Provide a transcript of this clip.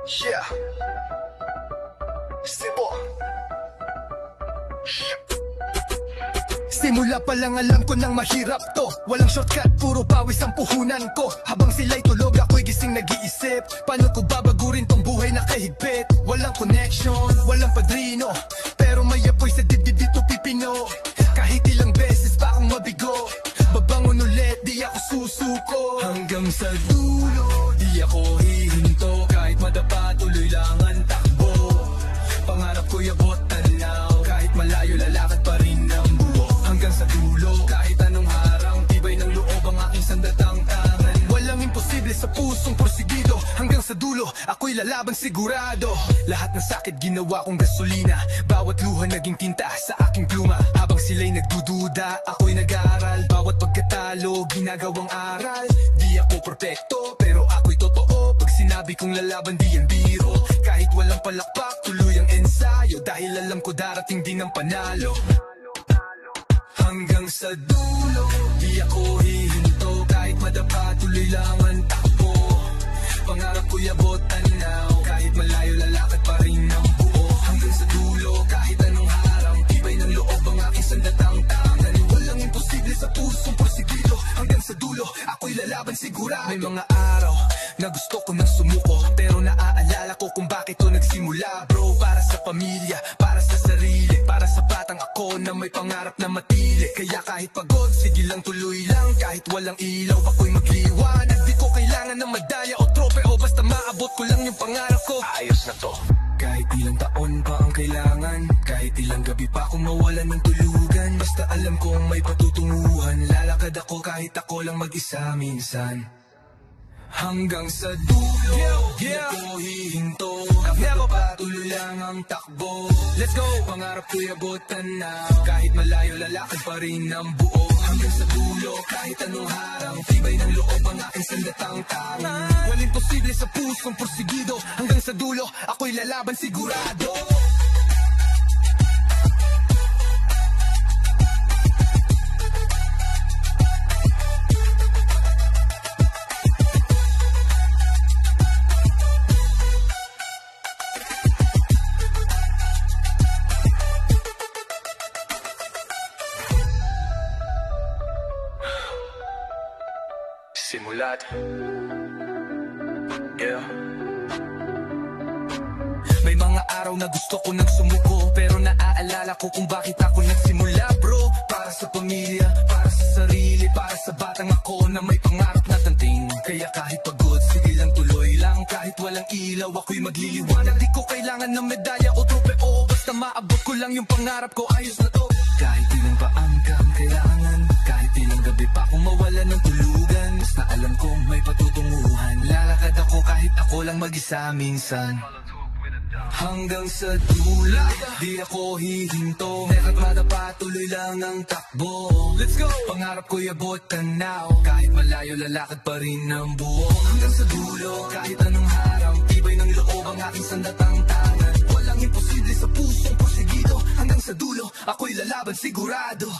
Yeah. Sibo. Simula pa lang alam ko nang mahirap to. Walang shortcut, puro pawis ang puhunan ko. Habang sila'y tulog, ako'y gising nag-iisip. Paano ko babagurin tong buhay na kahigpit? Walang connection, walang padrino, pero may apoy sa dibdib dito pipino. Kahit ilang beses pa akong mabigo, babangon ulit, di ako susuko. Hanggang sa dulo, di ako hihinto. Kahit madapa, tuloy lang ang takbo. Pangarap ko'y abot tanaw. Kahit malayo, lalakad pa rin ang buo. Hanggang sa dulo, kahit anong harang, tibay ng loob ang aking sandatang tangan. Walang imposible sa pusong porsigido. Hanggang sa dulo, ako'y lalaban sigurado. Lahat ng sakit ginawa kong gasolina. Bawat luha naging tinta sa aking pluma. Habang sila'y nagdududa, ako'y nag-aaral. Bawat pagkatalo, ginagawang aral. Di ako perfecto, pero ako'y totoo. Pag sinabi kong lalaban, di yan biro. Kahit walang palakpak, tuloy ang ensayo. Dahil alam ko darating din ang panalo. Hanggang sa dulo, di ako hihinto. Kahit madapa, tuloy lang ang takbo. Pangarap ko'y abot tanaw. Kahit malayo, lalakad pa rin ang buo. Hanggang sa dulo, kahit anong harang, tibay ng loob ang aking sandatang tangan. Walang imposible sa pusong porsigido. Hanggang sa dulo, ako'y lalaban sigurado. May mga araw na gusto ko nang sumuko, pero naaalala ko kung bakit to nagsimula. Bro, para sa pamilya, para sa sarili, para sa batang ako na may pangarap na matili. Kaya kahit pagod, sige lang, tuloy lang. Kahit walang ilaw, ako'y magliwanag. Di ko kailangan ng madaya o trofeo, basta maabot ko lang yung pangarap ko. Ayos na to. Kahit ilang taon pa ang kailangan, kahit ilang gabi pa akong mawalan ng tulugan, basta alam kong may patutunguhan. Lalakad ako kahit ako lang mag-isa minsan. Hanggang sa dulo, di ako hihinto. Never pa, tuloy lang ang takbo. Let's go! Pangarap ko'y abot tanaw. Kahit malayo, lalakad pa rin ang buo. Hanggang sa dulo, kahit anong harang, tibay ng loob ang aking sandatang tangan. Walang posible sa pusong porsigido. Hanggang sa dulo, ako'y lalaban sigurado. Simulat. Yeah. May mga araw na gusto ko nang sumuko, pero naaalala ko kung bakit ako nagsimula, bro. Para sa pamilya, para sa sarili, para sa batang ako na may pangarap na tanting. Kaya kahit pagod, sige lang, tuloy lang. Kahit walang ilaw, ako'y magliliwanag. Di ko kailangan ng medalya o trofeo, basta maabot ko lang yung pangarap ko. Ayos na to. Kahit ilang paan ka ang kailangan, kahit ilang gabi pa akong mawalan ng tulugan, basta alam kong may patutunguhan. Lalakad ako kahit ako lang mag-isa minsan. Hanggang sa dulo, di ako hihinto. Kahit madapa, tuloy lang ang takbo. Let's go! Pangarap ko'y abot tanaw. Kahit malayo, lalakad pa rin ang buo. Hanggang sa dulo, kahit anong harang, tibay ng loob ang aking sandatang tangan. Walang imposible sa pusong porsigido. Hanggang sa dulo, ako'y lalaban sigurado.